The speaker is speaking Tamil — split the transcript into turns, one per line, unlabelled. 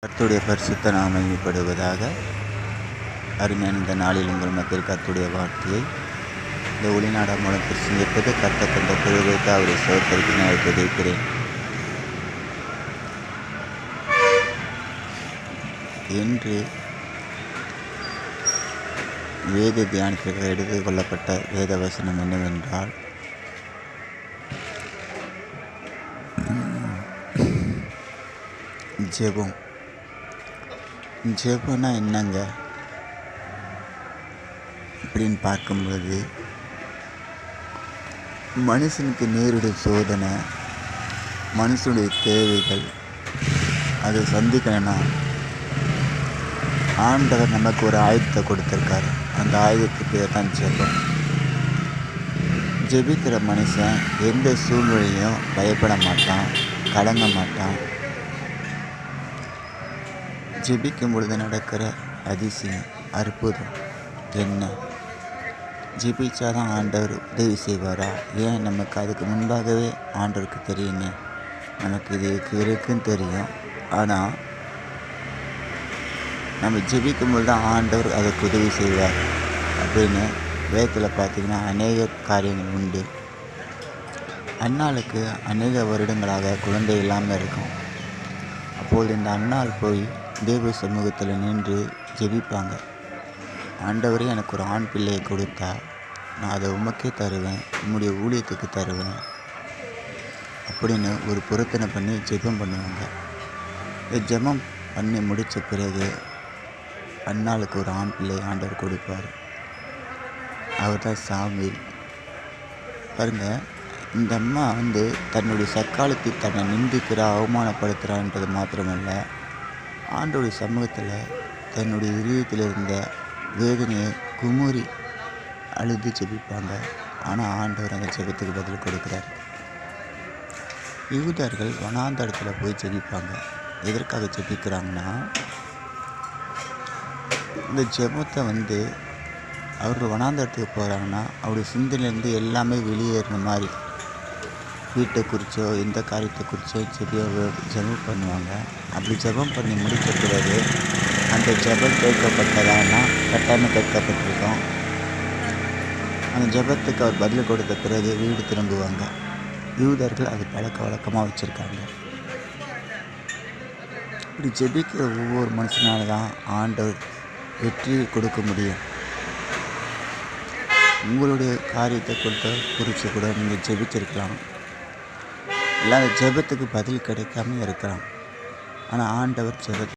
கர்த்தருடைய பரிசுத்த நாமம் மகிமைப்படுவதாக. அருமையான இந்த நாளில் உங்கள் மக்கள் கர்த்தருடைய வார்த்தையை இந்த ஒளிநாடா மூலம் பிரசங்கிப்பது கர்த்தர் தந்த கிருபைக்கு அவருடைய சோதரிக்கு நான் துதிக்கிறேன். இன்று வேத தியானத்திற்கு எடுத்துக் கொள்ளப்பட்ட வேத வசனம் என்னவென்றால், ஜெபம். ஜெபம்னா என்னங்க அப்படின்னு பார்க்கும்போது, மனுஷனுக்கு நேரிடும் சோதனை, மனுஷனுடைய தேவைகள் அதை சந்திக்கணும்னா ஆண்டவர் நமக்கு ஒரு ஆயுதத்தை கொடுத்துருக்காரு. அந்த ஆயுதத்துக்கு பேர் தான் ஜெபம். ஜெபிக்கிற மனுஷன் எந்த சூழ்நிலையும் பயப்பட மாட்டான், கலங்க மாட்டான். ஜெபிக்கும் பொழுது நடக்கிற அதிசயம், அற்புதம் என்ன? ஜெபிச்சாதான் ஆண்டவர் உதவி செய்வாரா? ஏன் நமக்கு அதுக்கு முன்பாகவே ஆண்டவருக்கு தெரியுமே, நமக்கு இது இருக்குன்னு தெரியும். ஆனால் நம்ம ஜெபிக்கும்போது தான் ஆண்டவர் அதுக்கு உதவி செய்வார் அப்படின்னு வேதத்தில் பார்த்திங்கன்னா அநேக காரியங்கள் உண்டு. அன்னாளுக்கு அநேக வருடங்களாக குழந்தை இல்லாமல் இருக்கும். அப்போது இந்த அன்னாள் போய் தேவ சமூகத்தில் நின்று ஜெபிப்பாங்க. ஆண்டவரே, எனக்கு ஒரு ஆண் பிள்ளையை கொடுத்தா நான் அதை உமக்கே தருவேன், உம்முடைய ஊழியத்துக்கு தருவேன் அப்படின்னு ஒரு பொருத்தனை பண்ணி ஜெபம் பண்ணுவாங்க. இந்த ஜெபம் பண்ணி முடித்த பிறகு அன்னாளுக்கு ஒரு ஆண் பிள்ளை ஆண்டவர் கொடுப்பார். அவர் தான் சாமுவேல். பாருங்கள், இந்த அம்மா தன்னுடைய சக்காலத்தை தன்னை நிந்திக்கிறா, அவமானப்படுத்துகிறான்றது மாத்திரமல்ல, ஆண்டோடைய சமூகத்தில் தன்னுடைய இதயத்தில் இருந்த வேதனையை குமுறி அழுது ஜெபிப்பாங்க. ஆனால் ஆண்டவர் அந்த ஜெபத்துக்கு பதில் கொடுக்குறார். யூதர்கள் வனாந்தரத்தில் போய் ஜெபிப்பாங்க. எதற்காக ஜெபிக்கிறாங்கன்னா, இந்த ஜெபத்தை அவர்கள் வனாந்தரத்துக்கு போகிறாங்கன்னா அவருடைய சிந்தனையிலேருந்து எல்லாமே வெளியேறின மாதிரி, வீட்டை குறித்தோ எந்த காரியத்தை குறித்தோ ஜெபம் பண்ணுவாங்க. அப்படி ஜெபம் பண்ணி முடித்த பிறகு அந்த ஜெபம் கேட்கப்பட்டதானா கட்டாயமாக கேட்கப்பட்டிருக்கோம். அந்த ஜெபத்துக்கு அவர் பதில் கொடுத்த பிறகு வீடு திரும்புவாங்க. யூதர்கள் அது பழக்க வழக்கமாக வச்சுருக்காங்க. இப்படி ஜெபிக்கிற ஒவ்வொரு மனுஷனால தான் ஆண்டவர் வெற்றியை கொடுக்க முடியும். உங்களுடைய காரியத்தை குறித்து கூட நீங்கள் ஜெபிச்சிருக்கலாம். இல்லை, ஜெபத்துக்கு பதில் கிடைக்காம இருக்கலாம். ஆனால் ஆண்டவர் ஜெபத்தை